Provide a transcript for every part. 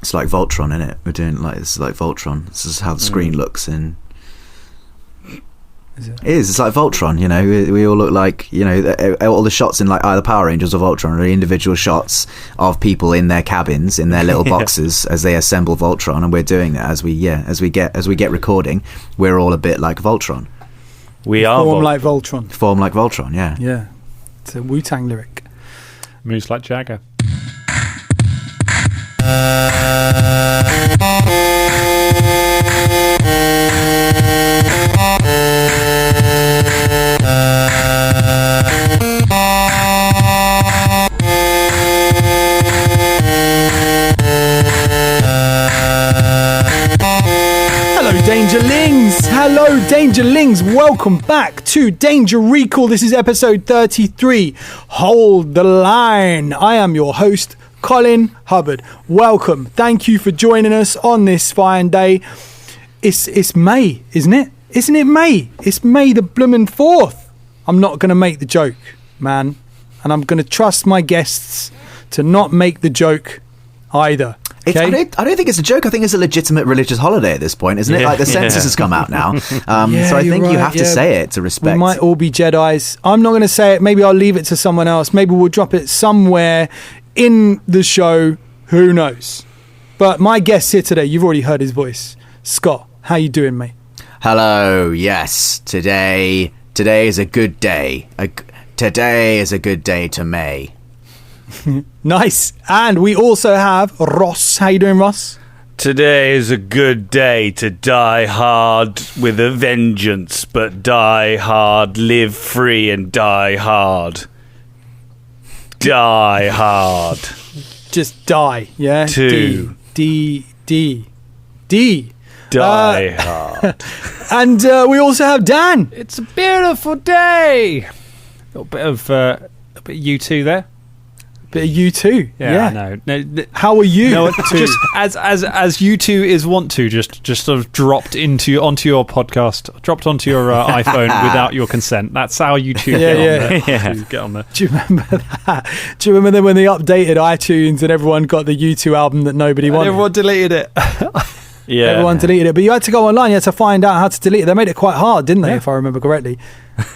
It's like Voltron, isn't it? We're doing it's like Voltron. This is how the screen looks in. Is it? It is. It's like Voltron. You know, we all look like, you know, all the shots in like either Power Rangers or Voltron are individual shots of people in their cabins, in their little boxes as they assemble Voltron, and we're doing that as we get recording. We're all a bit like Voltron. We are Form like Voltron. Form like Voltron. Yeah. Yeah, it's a Wu-Tang lyric. Moves like Jagger. Hello Dangerlings, welcome back to Danger Recall. This is episode 33, Hold the Line. I am your host, Colin Hubbard. Welcome, thank you for joining us on this fine day. It's May, isn't it? Isn't it May? It's May the bloomin' 4th. I'm not going to make the joke, man. And I'm going to trust my guests to not make the joke either. Okay. I don't think it's a joke. I think it's a legitimate religious holiday at this point, isn't it? Like the census has come out now. So I think you have to say it to respect. We might all be Jedis. I'm not going to say it. Maybe I'll leave it to someone else. Maybe we'll drop it somewhere in the show. Who knows? But my guest here today, you've already heard his voice. Scott, how you doing, mate? Hello. Yes. Today is a good day. Today is a good day to May. Nice. And we also have Ross. How you doing, Ross? Today is a good day to die hard with a vengeance, but die hard, live free and die hard. Die hard. Just die, yeah? D. Die hard. And we also have Dan. It's a beautiful day. A bit of U2 there. Bit of U2. Yeah. I know. No, how are you? No, just as U2 is wont to, just sort of dropped onto your podcast, dropped onto your iPhone without your consent. That's how U2 get on there. Do you remember that? Do you remember when they updated iTunes and everyone got the U2 album that nobody wanted? Everyone deleted it. Yeah, everyone deleted it, but you had to go online. You had to find out how to delete it. They made it quite hard, didn't they? If I remember correctly,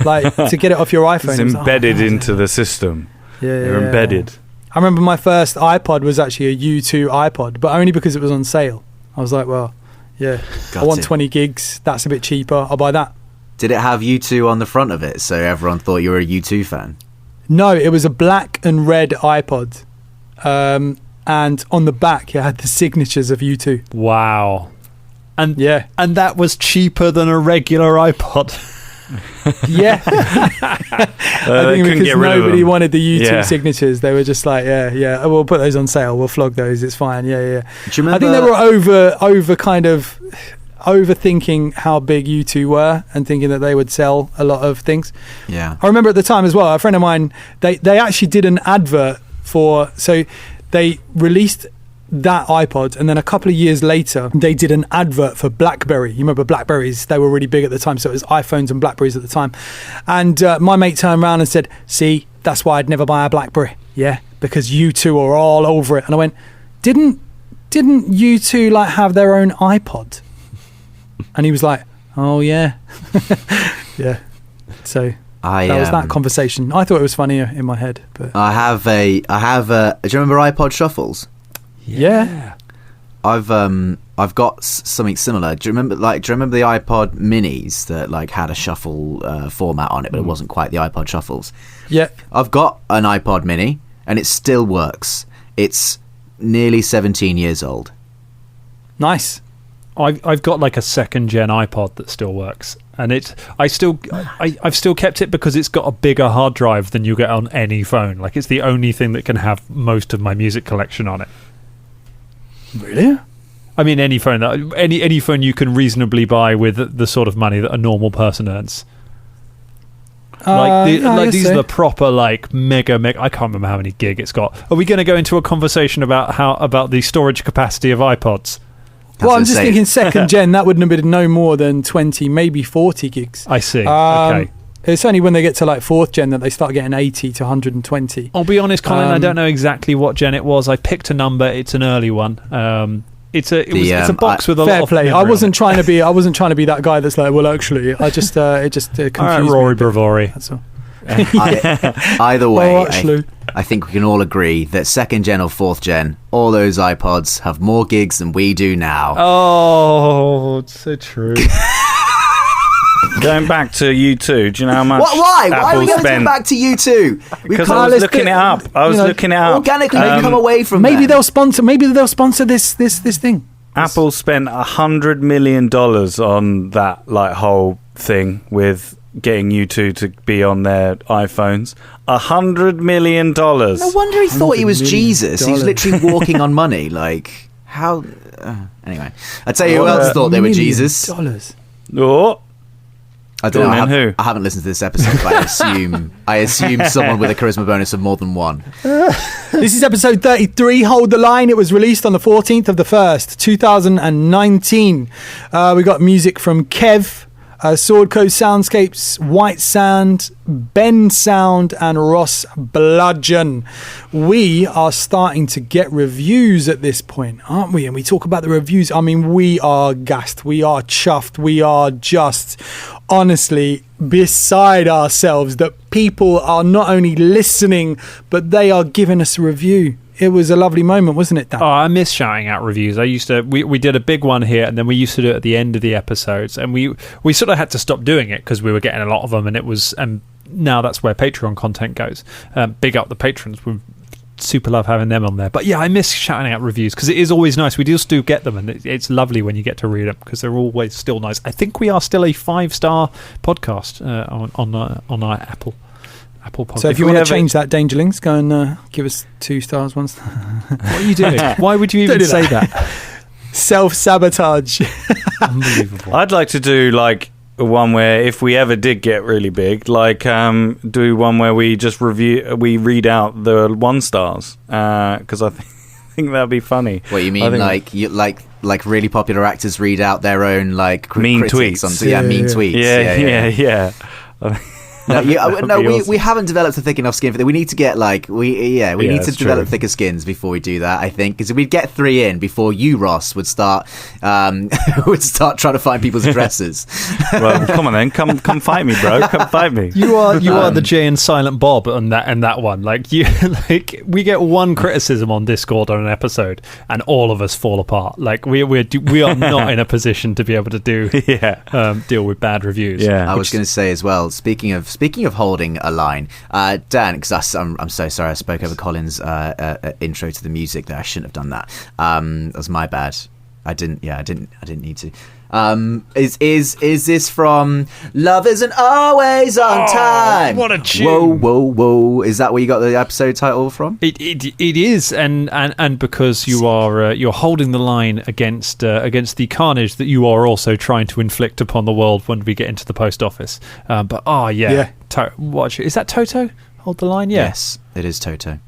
like to get it off your iPhone. It's embedded into the system. They're embedded. I remember my first iPod was actually a U2 iPod, but only because it was on sale. I was like, well, yeah, I want 20 gigs. That's a bit cheaper. I'll buy that. Did it have U2 on the front of it, so everyone thought you were a U2 fan? No, it was a black and red iPod. And on the back, it had the signatures of U2. Wow. And that was cheaper than a regular iPod. Yeah. I think because nobody wanted the YouTube signatures, they were just like, we'll put those on sale, we'll flog those, it's fine. Do you remember? I think they were over kind of overthinking how big U2 were and thinking that they would sell a lot of things. Yeah. I remember at the time as well, a friend of mine, they actually did an advert so they released that iPod, and then a couple of years later they did an advert for BlackBerry. You remember BlackBerries? They were really big at the time, so it was iPhones and BlackBerries at the time. And my mate turned around and said, see, that's why I'd never buy a BlackBerry, because U2 are all over it. And I went, didn't U2 like have their own iPod? And he was like, oh yeah. Yeah, so that was that conversation. I thought it was funnier in my head, but I have a do you remember iPod Shuffles? Yeah. I've got something similar. Do you remember the iPod Minis that like had a shuffle format on it, but it wasn't quite the iPod Shuffles? Yeah. I've got an iPod Mini and it still works. It's nearly 17 years old. Nice. I've got like a second gen iPod that still works, and I've still kept it because it's got a bigger hard drive than you get on any phone. Like it's the only thing that can have most of my music collection on it. Really? I mean, any phone you can reasonably buy with the sort of money that a normal person earns. These are the proper like mega. I can't remember how many gig it's got. Are we going to go into a conversation about the storage capacity of iPods? Well, I'm just thinking second gen. That wouldn't have been no more than 20, maybe 40 gigs. I see. Okay. It's only when they get to like 4th gen that they start getting 80 to 120. I'll be honest, Colin, I don't know exactly what gen it was. I picked a number. It's an early one. It's a box with a fair lot of play. I wasn't trying to be that guy that's like, well, actually, it just confused all right, Rory Bravori. That's all. Either way, Well, actually, I think we can all agree that 2nd gen or 4th gen, all those iPods have more gigs than we do now. Oh, it's so true. Going back to U2, do you know how much Why? Why are Apple we going to spent? go back to U2? Because I was looking it up. Organically, they come away from maybe them. they'll sponsor this thing. Apple spent $100 million on that like whole thing with getting U2 to be on their iPhones. $100 million. No wonder he thought he was $100 million. Jesus. He was literally walking on money. Like, how... anyway, I tell you who else thought they were Jesus. $1 million. Oh, I don't know. who? I haven't listened to this episode, but I assume someone with a charisma bonus of more than one. This is episode 33, Hold the Line. It was released on the 14th of the 1st, 2019. We got music from Kev, Sword Coast Soundscapes, White Sand, Ben Sound, and Ross Bludgeon. We are starting to get reviews at this point, aren't we? And we talk about the reviews. I mean, we are gassed. We are chuffed. We are just honestly beside ourselves that people are not only listening, but they are giving us a review. It was a lovely moment, wasn't it, Dan? Oh, I miss shouting out reviews. I used to. We did a big one here, and then we used to do it at the end of the episodes, and we sort of had to stop doing it because we were getting a lot of them, and it was. And now that's where Patreon content goes. Big up the patrons. We super love having them on there. But yeah, I miss shouting out reviews because it is always nice. We just do get them, and it's lovely when you get to read them because they're always still nice. I think we are still a 5-star podcast on our Apple podcast. So if you want to change that, Dangerlings, go and give us 2 stars, 1 star. What are you doing? Why would you even Don't do say that. that? Self-sabotage. Unbelievable. I'd like to do like one where if we ever did get really big, like do one where we just read out the 1 stars because I think that'd be funny. What you mean, like really popular actors read out their own like mean critics tweets? Mean tweets. Yeah. We haven't developed a thick enough skin for that. We need to get we need to develop thicker skins before we do that. I think because we'd get 3 in before you, Ross, would start trying to find people's addresses. Well, come on then, come fight me, bro. Come fight me. You are the Jay and Silent Bob on that one. Like you, like we get 1 criticism on Discord on an episode, and all of us fall apart. Like we are not in a position to be able to deal with bad reviews. Yeah, I was going to say as well. Speaking of holding a line, Dan, because I'm so sorry I spoke over Colin's intro to the music there. I shouldn't have done that. That was my bad. I didn't need to. Is this from Love Isn't Always on Time? What a tune! Whoa! Is that where you got the episode title from? It is, and because you're holding the line against the carnage that you are also trying to inflict upon the world when we get into the post office. But is that Toto? Hold the line, yeah. Yes, it is Toto.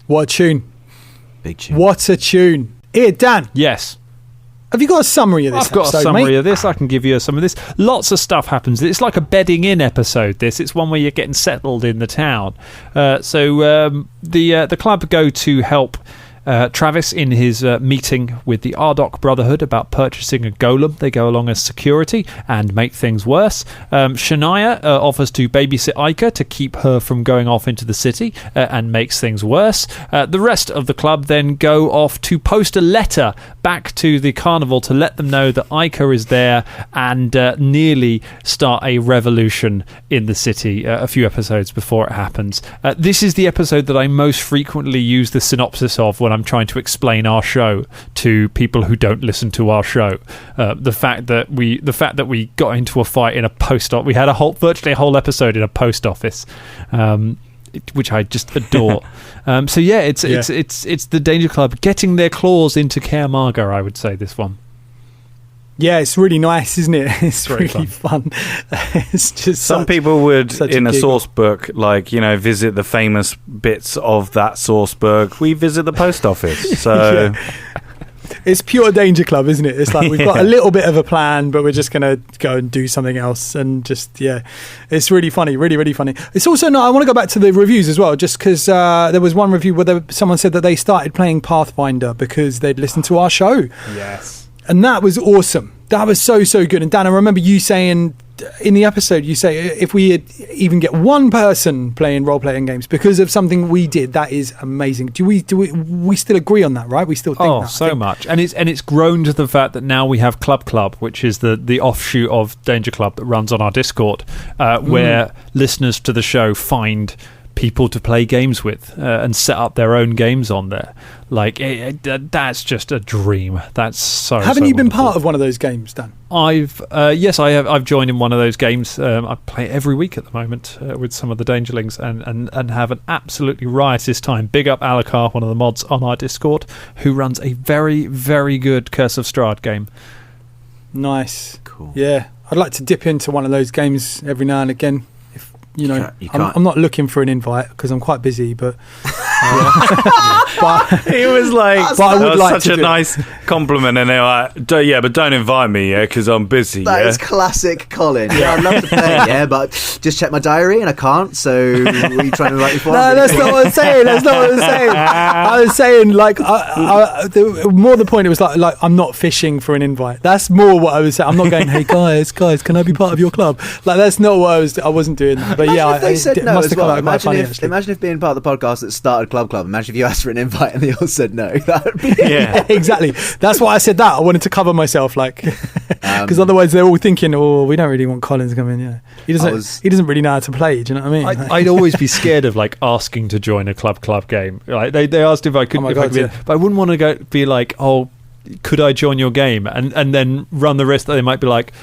What a tune! Big tune. What a tune! Here, Dan. Yes. Have you got a summary of this? I've got episode, a summary mate? of this. I can give you some of this. Lots of stuff happens. It's like a bedding in episode. It's one where you're getting settled in the town. The club go to help Travis in his meeting with the Ardok Brotherhood about purchasing a golem. They go along as security and make things worse. Shania offers to babysit Ica to keep her from going off into the city and makes things worse. The rest of the club then go off to post a letter back to the carnival to let them know that Ica is there and nearly start a revolution in the city a few episodes before it happens. This is the episode that I most frequently use the synopsis of when I'm trying to explain our show to people who don't listen to our show. The fact that we got into a fight in a post office. We had virtually a whole episode in a post office, which I just adore. It's the Danger Club getting their claws into Kaer Marga, I would say, this one. Yeah, it's really nice, isn't it? It's Very really fun. It's just some people would, in a giggle. source book, visit the famous bits of that source book. We visit the post office. So it's pure Danger Club, isn't it? It's like we've got a little bit of a plan, but we're just going to go and do something else. And just, it's really funny, really, really funny. It's also I want to go back to the reviews as well, just because there was one review where someone said that they started playing Pathfinder because they'd listened to our show. Yes. And that was awesome. That was so good. And Dan, I remember you saying in the episode, you say if we had even get one person playing role-playing games because of something we did, that is amazing. Do we still agree on that, right? We still think that. Oh, so much. And it's grown to the fact that now we have Club, which is the offshoot of Danger Club that runs on our Discord, where listeners to the show find people to play games with and set up their own games on there. Like that's just a dream. That's so. Haven't you been wonderful. part of one of those games, Dan? Yes, I have. I've joined in one of those games. I play it every week at the moment with some of the Dangerlings and have an absolutely riotous time. Big up Alakar, one of the mods on our Discord, who runs a very, very good Curse of Strahd game. Nice, cool. Yeah, I'd like to dip into one of those games every now and again. You know, you can't. I'm not looking for an invite because I'm quite busy, but He was like, But I would that was like such to a do it. nice compliment, and they're like, but don't invite me, because I'm busy. That is classic Colin. Yeah, I'd love to play, but just check my diary and I can't. So what are you trying to invite me for? No, that's not what I'm saying. That's not what I'm saying. I was saying, like, more the point, it was like I'm not fishing for an invite. That's more what I was saying. I'm not going, hey guys, can I be part of your club? Like, that's not what I was. I wasn't doing that. But Imagine if they said no must as have come well. out quite funny, actually. Imagine if being part of the podcast that started Club. Imagine if you asked for an invite and they all said no. That would be Exactly. That's why I said that. I wanted to cover myself, like, because otherwise they're all thinking, "Oh, we don't really want Colin to come in." Yeah, he doesn't really know how to play. Do you know what I mean? I'd always be scared of like asking to join a club game. Like they asked if I could, Oh my if I God, could be, yeah. but I wouldn't want to be like, oh, could I join your game? And then run the risk that they might be like,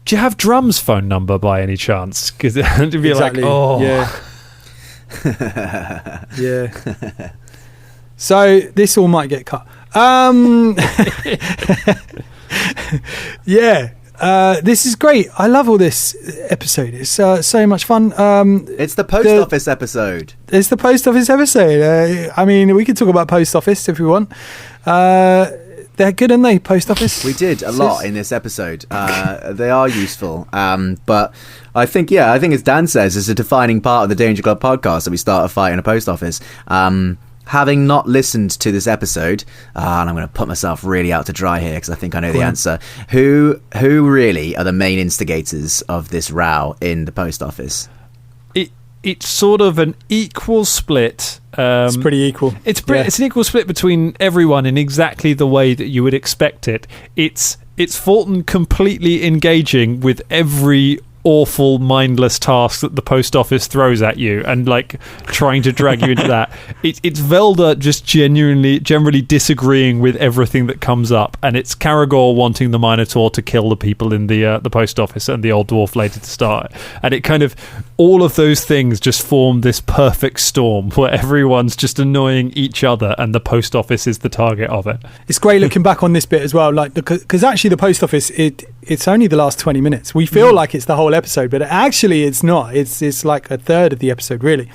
do you have Drum's phone number by any chance? Because to be Exactly. like, oh, yeah. So this all might get cut. This is great. I love all this episode. It's so much fun. It's the post office episode. It's the post office episode. I mean, we could talk about post office if we want. They're good, aren't they? Post office. We did a lot in this episode. They are useful, but I think as Dan says, it's a defining part of the Danger Club podcast that we start a fight in a post office. Having not listened to this episode, and I'm going to put myself really out to dry here because I think I know the answer. Who really are the main instigators of this row in the post office? It's sort of an equal split. It's pretty equal. It's an equal split between everyone in exactly the way that you would expect it. It's Fulton completely engaging with every awful, mindless task that the post office throws at you and like trying to drag you into that. It's Velda just generally disagreeing with everything that comes up, and it's Caragor wanting the Minotaur to kill the people in the post office and the old dwarf lady to start. And it kind of, all of those things just form this perfect storm where everyone's just annoying each other and the post office is the target of it. It's great looking back on this bit as well, like because actually the post office, it's only the last 20 minutes. We feel like it's the whole episode, but actually it's not. It's like a third of the episode, really.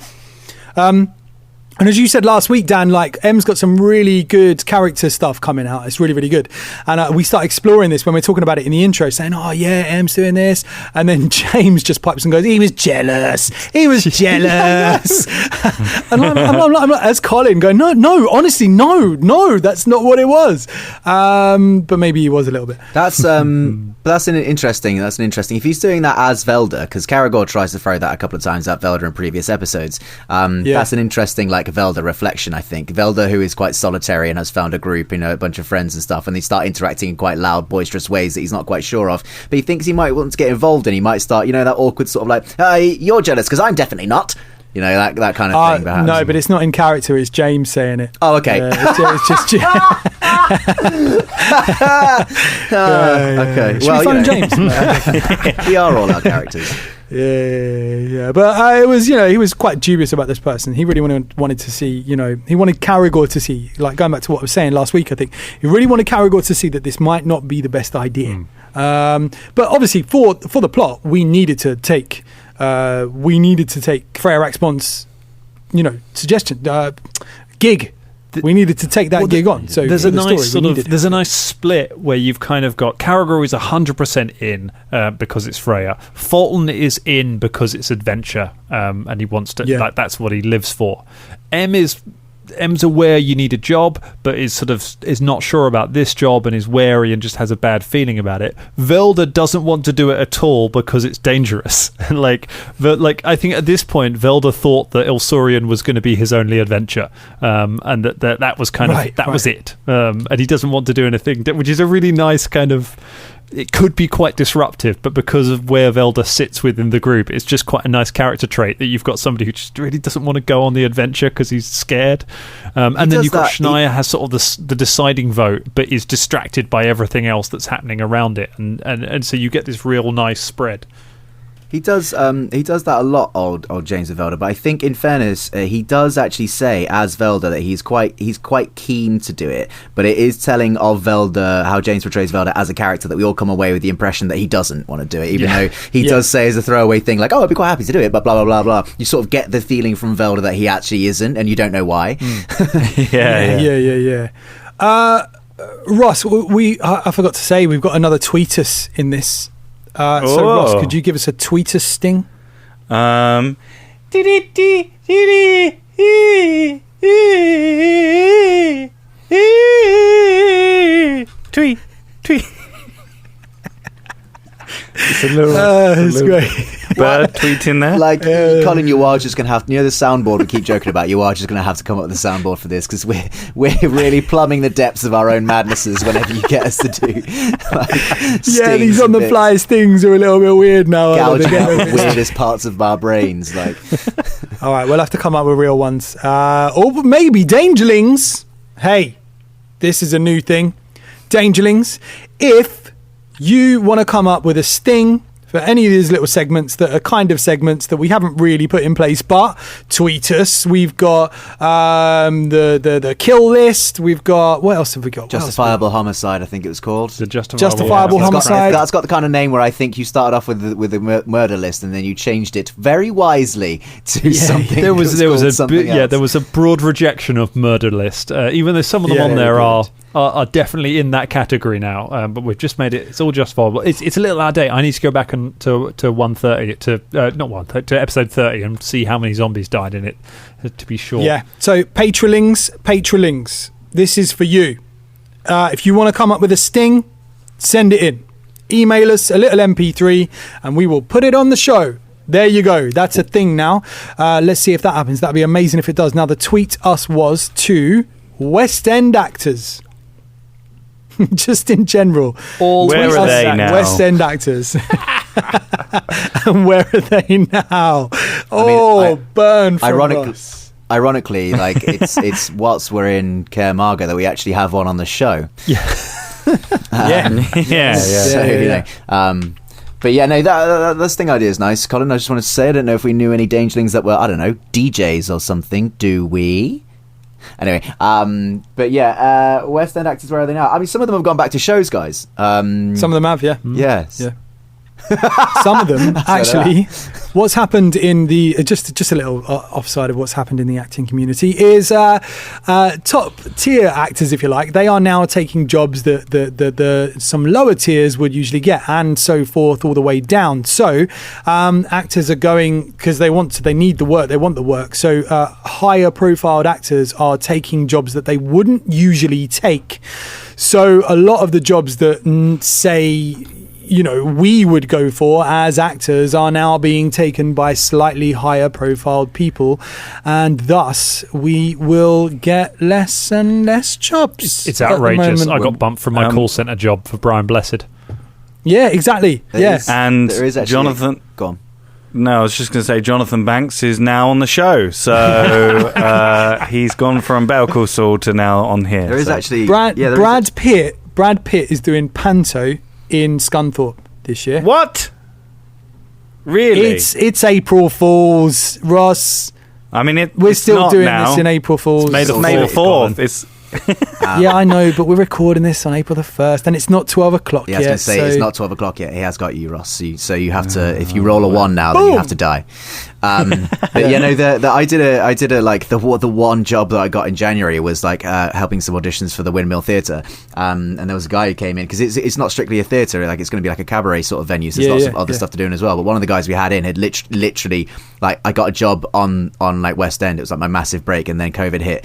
And as you said last week, Dan, like M's got some really good character stuff coming out. It's really, really good. And we start exploring this when we're talking about it in the intro, saying, oh yeah, M's doing this. And then James just pipes and goes, he was jealous. And I'm as Colin going, no, honestly, no, that's not what it was. But maybe he was a little bit. That's that's an interesting. If he's doing that as Velda, because Caragor tries to throw that a couple of times at Velda in previous episodes. That's an interesting like Velda reflection. I think Velda, who is quite solitary and has found a group, a bunch of friends and stuff, and they start interacting in quite loud, boisterous ways that he's not quite sure of. But he thinks he might want to get involved, and he might start, that awkward sort of like, hey, you're jealous because I'm definitely not. That kind of thing. Perhaps. No, but it's not in character. It's James saying it. Oh, okay. It's just okay. Should we phone James? We are all our characters. Yeah. But it was, he was quite dubious about this person. He really wanted to see, he wanted Caragor to see, like going back to what I was saying last week, I think he really wanted Caragor to see that this might not be the best idea. But obviously for the plot, we needed to take Freya Axbond's, suggestion. Gig. we needed to take that gig on. So there's for a the nice story, we needed it. there's a nice split where you've kind of got Carragher is 100% in because it's Freya. Fulton is in because it's adventure, and he wants to. Yeah. That's what he lives for. M's aware you need a job, but is not sure about this job and is wary and just has a bad feeling about it. Velda doesn't want to do it at all because it's dangerous. I think at this point Velda thought that Ilsurian was going to be his only adventure, and that was kind of that was it. And he doesn't want to do anything, which is a really nice kind of. It could be quite disruptive, but because of where Velda sits within the group, it's just quite a nice character trait that you've got somebody who just really doesn't want to go on the adventure because he's scared. And then you've got Shania has sort of the deciding vote, but is distracted by everything else that's happening around it. And so you get this real nice spread. He does that a lot, old James of Velda. But I think, in fairness, he does actually say as Velda that he's quite keen to do it. But it is telling of Velda, how James portrays Velda as a character, that we all come away with the impression that he doesn't want to do it, even though he does say as a throwaway thing like, "Oh, I'd be quite happy to do it," but blah blah blah blah. You sort of get the feeling from Velda that he actually isn't, and you don't know why. Yeah. Ross, I forgot to say we've got another tweetus in this. So Ross, could you give us a tweetus sting? Tweet. It's great. Bird tweeting there. Like, Colin, you are just going to have, the soundboard we keep joking about, you are just going to have to come up with a soundboard for this, because we're really plumbing the depths of our own madnesses whenever you get us to do these on the fly stings are a little bit weird now. Gouging out the weirdest parts of our brains. All right, we'll have to come up with real ones. Or maybe Dangerlings. Hey, this is a new thing. Dangerlings. If you want to come up with a sting for any of these little segments that are kind of segments that we haven't really put in place, but tweet us. We've got the kill list. We've got, what else have we got? Justifiable Homicide, I think it was called. The Justifiable Homicide. That's got the kind of name where I think you started off with the murder list, and then you changed it very wisely to something. There was a broad rejection of murder list, even though some of them on there are definitely in that category now, but we've just made it's all justifiable. It's a little out of date. I need to go back and to 130 to episode 30 and see how many zombies died in it, to be sure. Yeah. So Patrolings, this is for you. If you want to come up with a sting, send it in. Email us a little MP3 and we will put it on the show. There you go. That's a thing now. Let's see if that happens. That'd be amazing if it does. Now, the tweet us was to West End actors. Just in general. Where are they now? West End actors. And where are they now? Burn from us. Ironically, like it's whilst we're in Care Marga that we actually have one on the show. Yeah. But yeah, no, that sting idea is nice, Colin. I just wanted to say, I don't know if we knew any Dangerlings that were, I don't know, DJs or something. Do we? Anyway, but yeah, West End actors, where are they now? I mean, some of them have gone back to shows, guys. Some of them have, yeah. Yes. Yeah. Some of them, actually, what's happened in the just a little offside of what's happened in the acting community is top tier actors, if you like. They are now taking jobs that the some lower tiers would usually get, and so forth, all the way down. So actors are going because they need the work, they want the work. So higher profiled actors are taking jobs that they wouldn't usually take. So a lot of the jobs that say, we would go for as actors are now being taken by slightly higher profiled people, and thus we will get less and less jobs. It's outrageous. I got bumped from my call centre job for Brian Blessed. Yeah, exactly. And there is actually, Jonathan. Go on. No, I was just going to say Jonathan Banks is now on the show, so he's gone from Better Call Saul to now on here. There is actually Brad Pitt is doing Panto in Scunthorpe this year. What? Really? It's April Fool's, Ross. I mean, we're still doing this in April Fool's. It's May the 4th. It's yeah, I know, but we're recording this on April the 1st, and it's not 12 o'clock yet. I was going to say, it's not 12 o'clock yet. He has got you, Ross. So you have to, if you roll a 1 now, then you have to die. But I did a like the one job that I got in January was like helping some auditions for the Windmill Theatre, and there was a guy who came in because it's not strictly a theatre, like it's going to be like a cabaret sort of venue, so there's lots of other stuff to do as well. But one of the guys we had in had literally like, I got a job on like West End. It was like my massive break, and then COVID hit,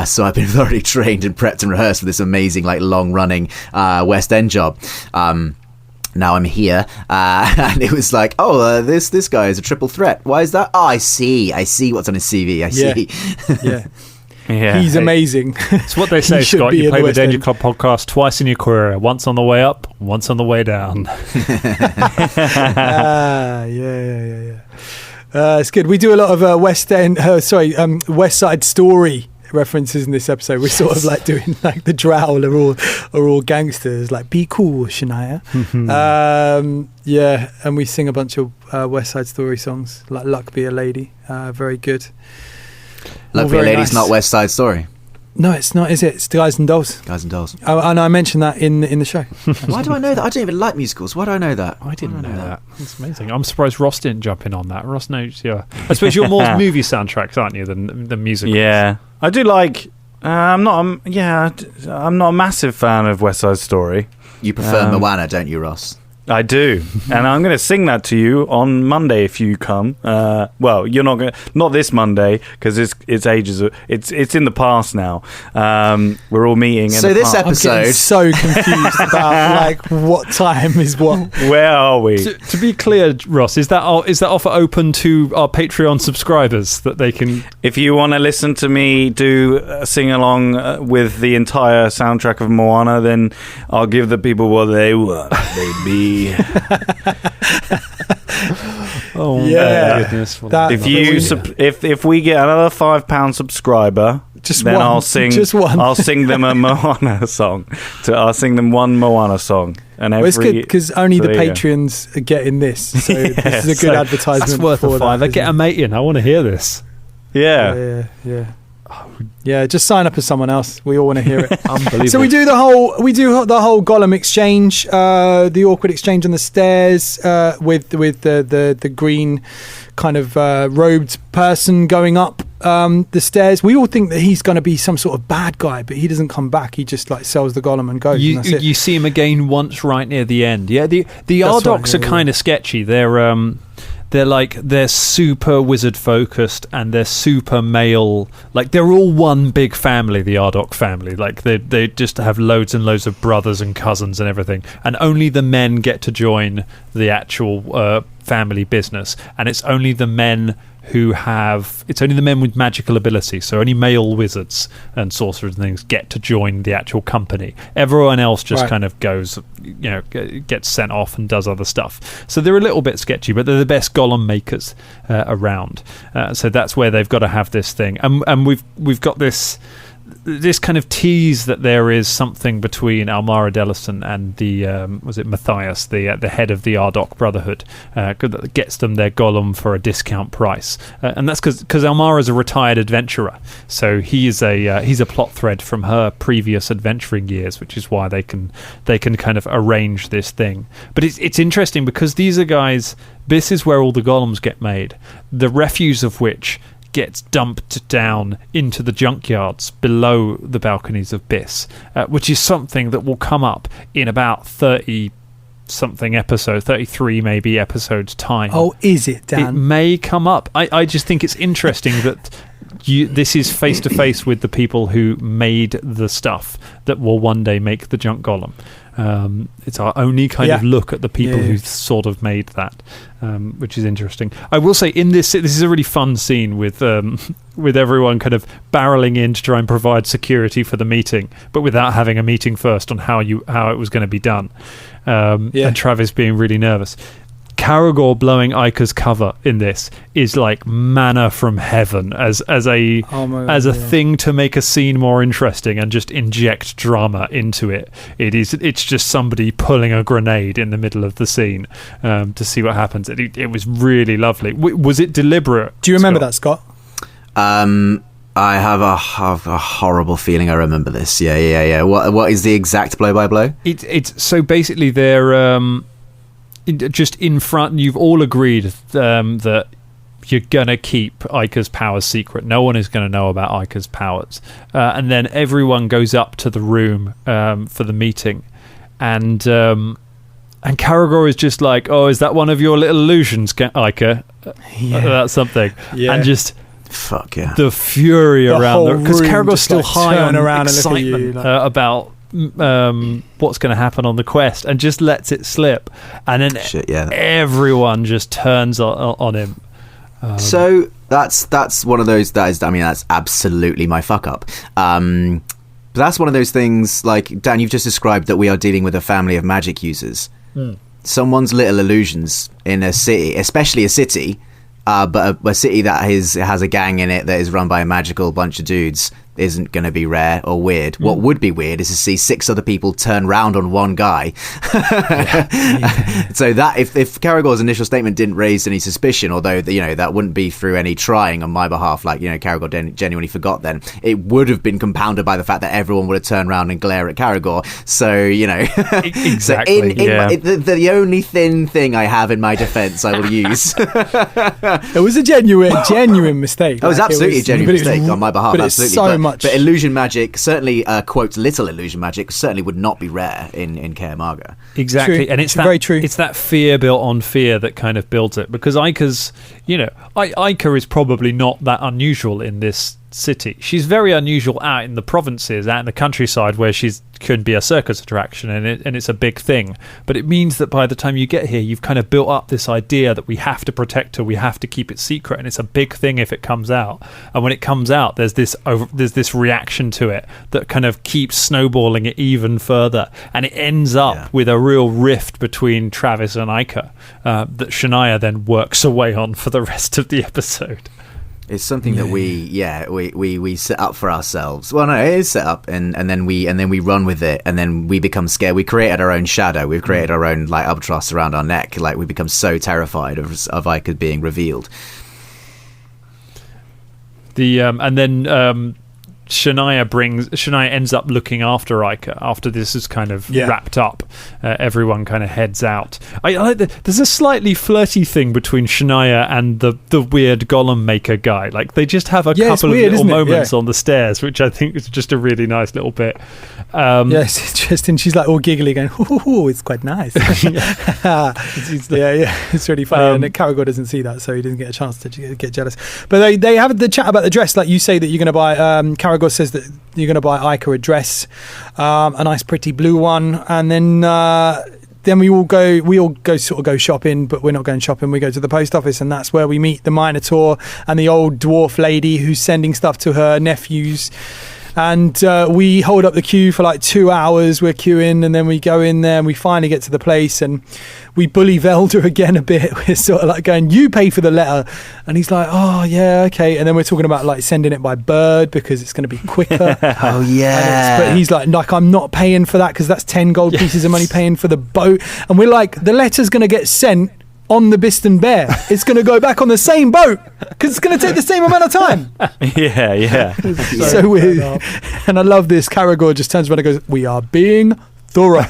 so I've been thoroughly trained and prepped and rehearsed for this amazing like long running West End job. Now I'm here, and it was like, this guy is a triple threat. Why is that? Oh, I see what's on his CV. I see. Yeah. Yeah, he's amazing. It's what they say, Scott. You play the Danger Club podcast twice in your career. Once on the way up, once on the way down. It's good. We do a lot of West Side Story references in this episode. We're sort of like doing like the Drowl are all gangsters, like be cool, Shania. And we sing a bunch of West Side Story songs, like Luck Be a Lady. Very good. Luck Be a Lady's not West Side Story. No, it's not, is it? It's Guys and Dolls. Guys and Dolls. Oh, and I mentioned that in the show. Why do I know that? I don't even like musicals. Why do I know that? I didn't know that. That's amazing. I'm surprised Ross didn't jump in on that. Ross knows, yeah. I suppose you're more movie soundtracks, aren't you, than musicals? Yeah. I do like... I'm not a massive fan of West Side Story. You prefer Moana, don't you, Ross? I do, and I'm going to sing that to you on Monday if you come. Well, you're not this Monday because it's ages. It's in the past now. We're all meeting. So this episode, I'm getting so confused about like what time is what. Where are we? To be clear, Ross, is that offer open to our Patreon subscribers that they can? If you want to listen to me do a sing along with the entire soundtrack of Moana, then I'll give the people what they want, baby. Oh yeah, goodness! If we get another £5 subscriber, I'll sing just one. I'll sing them a Moana song. I'll sing them one Moana song, and it's good because only the Patreons are getting this. So this is a good advertisement. That's worth a five. Get a mate in. I want to hear this. Yeah. Yeah, just sign up as someone else. We all want to hear it. Unbelievable. So we do the whole Gollum exchange, the awkward exchange on the stairs with the green kind of robed person going up the stairs. We all think that he's going to be some sort of bad guy, but he doesn't come back. He just like sells the Gollum and goes. And that's it. You see him again once right near the end. Yeah, the Ardocs are kind of sketchy. They're super wizard focused and they're super male. Like they're all one big family, the Ardoc family. Like they just have loads and loads of brothers and cousins and everything. And only the men get to join the actual family business. And it's only the men with magical ability, so only male wizards and sorcerers and things get to join the actual company. Everyone else just kind of goes, gets sent off and does other stuff. So they're a little bit sketchy, but they're the best Gollum makers around. So that's where they've got to have this thing, and we've got this kind of tease that there is something between Almara Dellison and the Matthias, the head of the Ardoc Brotherhood, that gets them their Gollum for a discount price, and that's because Almara's a retired adventurer, so he's a plot thread from her previous adventuring years, which is why they can kind of arrange this thing. But it's interesting because these are guys. This is where all the Gollums get made, the refuse of which gets dumped down into the junkyards below the balconies of Biss, which is something that will come up in about 30-something episodes, 33 maybe episodes time. Oh, is it, Dan? It may come up. I just think it's interesting that this is face-to-face with the people who made the stuff that will one day make the junk Gollum. It's our only kind of look at the people who sort of made that, which is interesting. I will say this is a really fun scene with everyone kind of barreling in to try and provide security for the meeting, but without having a meeting first on how it was going to be done. And Travis being really nervous. Karagor blowing Ica's cover in this is like manna from heaven as a thing to make a scene more interesting and just inject drama into it. It's just somebody pulling a grenade in the middle of the scene to see what happens. It was really lovely. Was it deliberate? Do you remember that, Scott? I have a horrible feeling I remember this. Yeah. What is the exact blow by blow? It's so basically they're just in front. You've all agreed that you're gonna keep Ica's powers secret. No one is gonna know about Ica's powers. And then everyone goes up to the room for the meeting, and Karagor is just like, "Oh, is that one of your little illusions, Ica?" That's something. Yeah. And just Fuck yeah. the fury The around whole because room Karagor's just, still like, high turn on around and look at you, excitement like- about what's going to happen on the quest, and just lets it slip, and then Shit, yeah. everyone just turns on him. So that's one of those that's absolutely my fuck up. But that's one of those things, like, Dan, you've just described that we are dealing with a family of magic users. Someone's little illusions in a city, especially a city, but a city that has a gang in it that is run by a magical bunch of dudes, isn't going to be rare or weird. What would be weird is to see 6 other people turn round on one guy. So that if Karagor's initial statement didn't raise any suspicion, although that wouldn't be through any trying on my behalf, like Karagor genuinely forgot, then it would have been compounded by the fact that everyone would have turned around and glare at Karagor. So Exactly. The only thin thing I have in my defence I will use. It was a genuine mistake. It was Like, absolutely a genuine but it was- mistake on my behalf. but it's Absolutely, so much. But illusion magic, certainly, quote, little illusion magic, certainly would not be rare in Kaer Maga. Exactly, True. and it's Very true. It's that fear built on fear that kind of builds it, because Ica's, Ica is probably not that unusual in this city. She's very unusual out in the provinces, out in the countryside, where she's could be a circus attraction, and it's a big thing. But it means that by the time you get here, you've kind of built up this idea that we have to protect her, we have to keep it secret, and it's a big thing if it comes out. And when it comes out, there's this reaction to it that kind of keeps snowballing it even further, and it ends up with a real rift between Travis and Ica that Shania then works away on for the rest of the episode. It's something that we set up for ourselves. Well, no, it is set up, and then we run with it, and then we become scared. We created our own shadow. We've created our own like albatross around our neck. Like we become so terrified of Ica being revealed. And then Shania ends up looking after Ica after this is kind of wrapped up. Everyone kind of heads out. I like there's a slightly flirty thing between Shania and the weird golem maker guy. Like they just have a couple of little moments on the stairs, which I think is just a really nice little bit. Yes, it's interesting. She's like all giggly, going, "Ooh, it's quite nice." It's really funny. And Karagor doesn't see that, so he doesn't get a chance to get jealous. But they have the chat about the dress, like you say that you're going to buy. Karagor says that you're going to buy Ica a dress, a nice pretty blue one, and then we all go shopping, but we're not going shopping. We go to the post office, and that's where we meet the Minotaur and the old dwarf lady who's sending stuff to her nephews. And we hold up the queue for like 2 hours. We're queuing, and then we go in there, and we finally get to the place, and we bully Velda again a bit. We're sort of like going, "You pay for the letter," and he's like, "Oh yeah, okay." And then we're talking about like sending it by bird because it's going to be quicker. Oh yeah. But he's like, "I'm not paying for that because that's 10 gold pieces of money paying for the boat." And we're like, "The letter's going to get sent on the Biston Bear. It's going to go back on the same boat because it's going to take the same amount of time." Yeah. So weird. And I love this. Karagor just turns around and goes, "We are being thorough."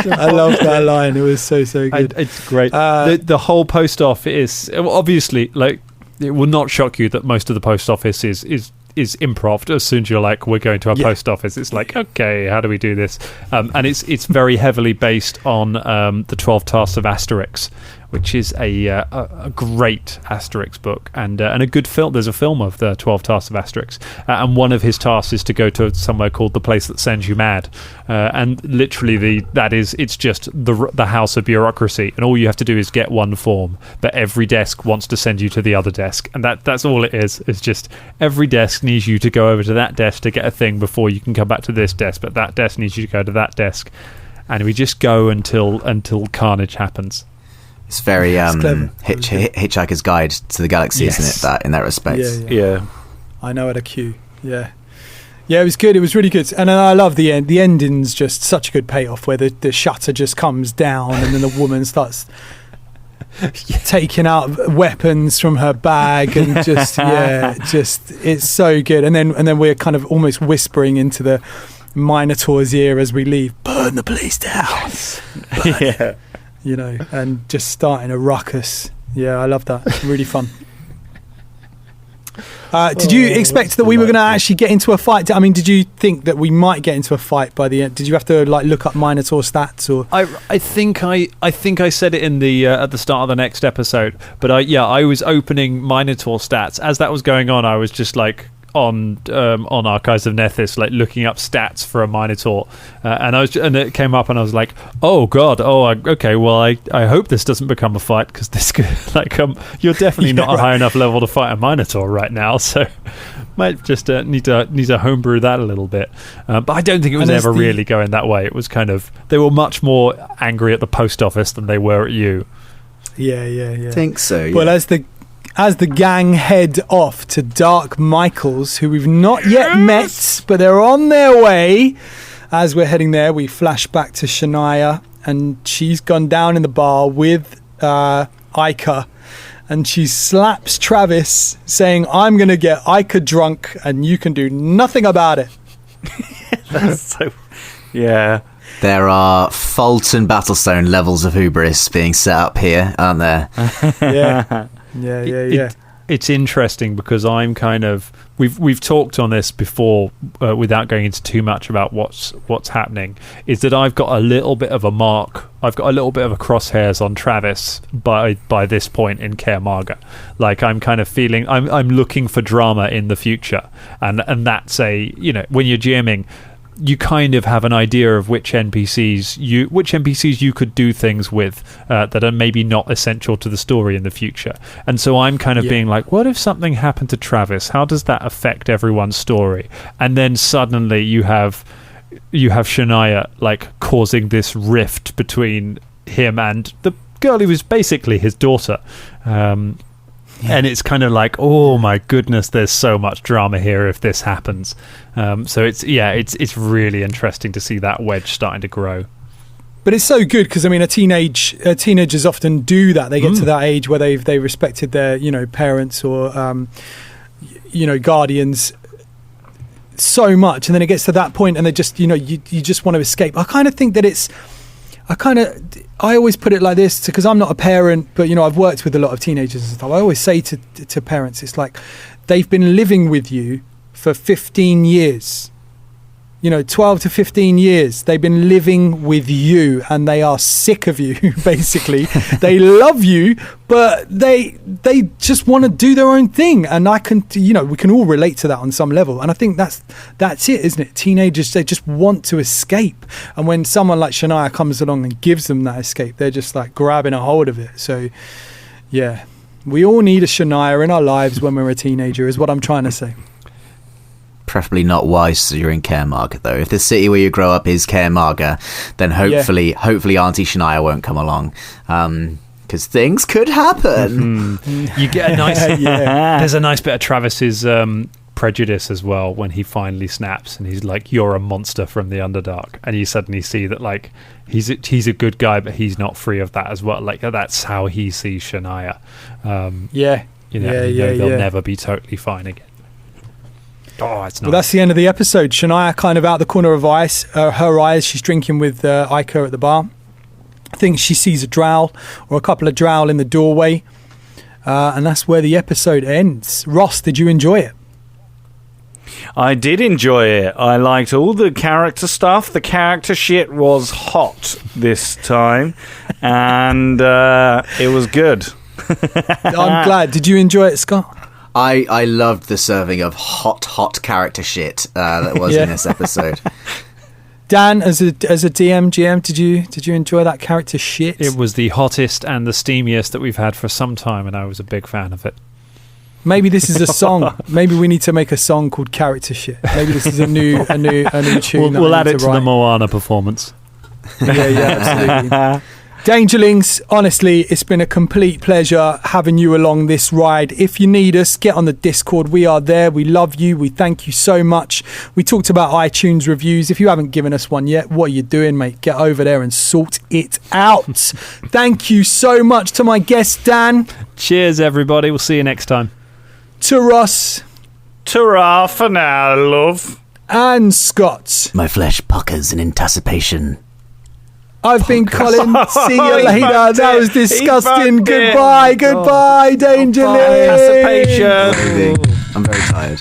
I love that line. It was so good. It's great. The whole post office, obviously, like, it will not shock you that most of the post office is improv. As soon as you're like, we're going to a post office, it's like, okay, how do we do this? And it's very heavily based on the 12 Tasks of Asterix, which is a great Asterix book and a good film. There's a film of the 12 Tasks of Asterix, and one of his tasks is to go to somewhere called the place that sends you mad, and literally it's just the house of bureaucracy, and all you have to do is get one form, but every desk wants to send you to the other desk, and that's all it is. It's just every desk needs you to go over to that desk to get a thing before you can come back to this desk, but that desk needs you to go to that desk, and we just go until carnage happens. It's very Hitchhiker's Guide to the Galaxy, isn't it? That in that respect. Yeah. I know at a queue. Yeah, it was good. It was really good, and I love the end. The ending's just such a good payoff where the shutter just comes down, and then the woman starts taking out weapons from her bag, and just it's so good. And then we're kind of almost whispering into the Minotaur's ear as we leave, "Burn the place down." and just starting a ruckus. Yeah, I love that. Really fun. Did you expect that we were going to actually get into a fight? I mean, did you think that we might get into a fight by the end? Did you have to look up Minotaur stats or? I think I said it in the at the start of the next episode, but I was opening Minotaur stats as that was going on. I was just on Archives of Nethys, looking up stats for a Minotaur, and it came up, and I was like, oh god, okay, well I hope this doesn't become a fight, because this could you're definitely not a high enough level to fight a Minotaur right now, so might just need to homebrew that a little bit, but I don't think it was ever really going that way. It was kind of, they were much more angry at the post office than they were at you. Yeah. I think so. Yeah. Well, as the gang head off to Dark Michaels, who we've not yet met, but they're on their way. As we're heading there, we flash back to Shania, and she's gone down in the bar with Ica, and she slaps Travis, saying, I'm going to get Ica drunk, and you can do nothing about it. That's so... Yeah. There are Fulton Battlestone levels of hubris being set up here, aren't there? Yeah. It's interesting because I'm kind of, we've talked on this before without going into too much about what's happening, is that I've got a little bit of a mark, I've got a little bit of a crosshairs on Travis by this point in Kaer Maga. I'm kind of feeling I'm looking for drama in the future, and that's when you're GMing, you kind of have an idea of which NPCs you could do things with that are maybe not essential to the story in the future. And so I'm kind of being like, what if something happened to Travis? How does that affect everyone's story? And then suddenly you have Shania causing this rift between him and the girl who was basically his daughter. And it's kind of oh my goodness, there's so much drama here if this happens. So it's really interesting to see that wedge starting to grow. But it's so good because teenagers often do that. They get to that age where they respected their parents or guardians so much, and then it gets to that point, and they just you just want to escape. I kind of think that I always put it like this, because I'm not a parent, but I've worked with a lot of teenagers and stuff. I always say to parents, it's like they've been living with you for 15 years. 12 to 15 years they've been living with you, and they are sick of you basically. They love you, but they just want to do their own thing, and I can we can all relate to that on some level, and I think that's it, isn't it? Teenagers, they just want to escape, and when someone like Shania comes along and gives them that escape, they're just grabbing a hold of it. So yeah, we all need a Shania in our lives when we're a teenager, is what I'm trying to say. Preferably not whilst you're in Kaer Maga, though. If the city where you grow up is Kaer Maga, then hopefully Auntie Shania won't come along, because things could happen. You get a nice there's a nice bit of Travis's prejudice as well when he finally snaps and he's like, you're a monster from the Underdark, and you suddenly see that he's a good guy, but he's not free of that as well. That's how he sees Shania. They'll never be totally fine again. Oh, it's not. Well, that's the end of the episode. Shania kind of out the corner of her eyes. She's drinking with Ica at the bar. I think she sees a drow or a couple of drow in the doorway. And that's where the episode ends. Ross, did you enjoy it? I did enjoy it. I liked all the character stuff. The character shit was hot this time. And it was good. I'm glad. Did you enjoy it, Scott? I loved the serving of hot character shit that was in this episode. Dan, as a GM, did you enjoy that character shit? It was the hottest and the steamiest that we've had for some time, and I was a big fan of it. Maybe this is a song. Maybe we need to make a song called Character Shit. Maybe this is a new tune. We'll add it to the Moana performance. Yeah, absolutely. Dangerlings, honestly, it's been a complete pleasure having you along this ride. If you need us, get on the Discord. We are there. We love you. We thank you so much. We talked about iTunes reviews. If you haven't given us one yet, what are you doing, mate? Get over there and sort it out. Thank you so much to my guest, Dan. Cheers, everybody. We'll see you next time. To Ross. Ta-ra for now, love. And Scott. My flesh puckers in anticipation. I've been Colin. See you He later. fucked That it. was He disgusting. fucked it. Goodbye. Goodbye, Danger Lee. Anticipation. I'm very tired.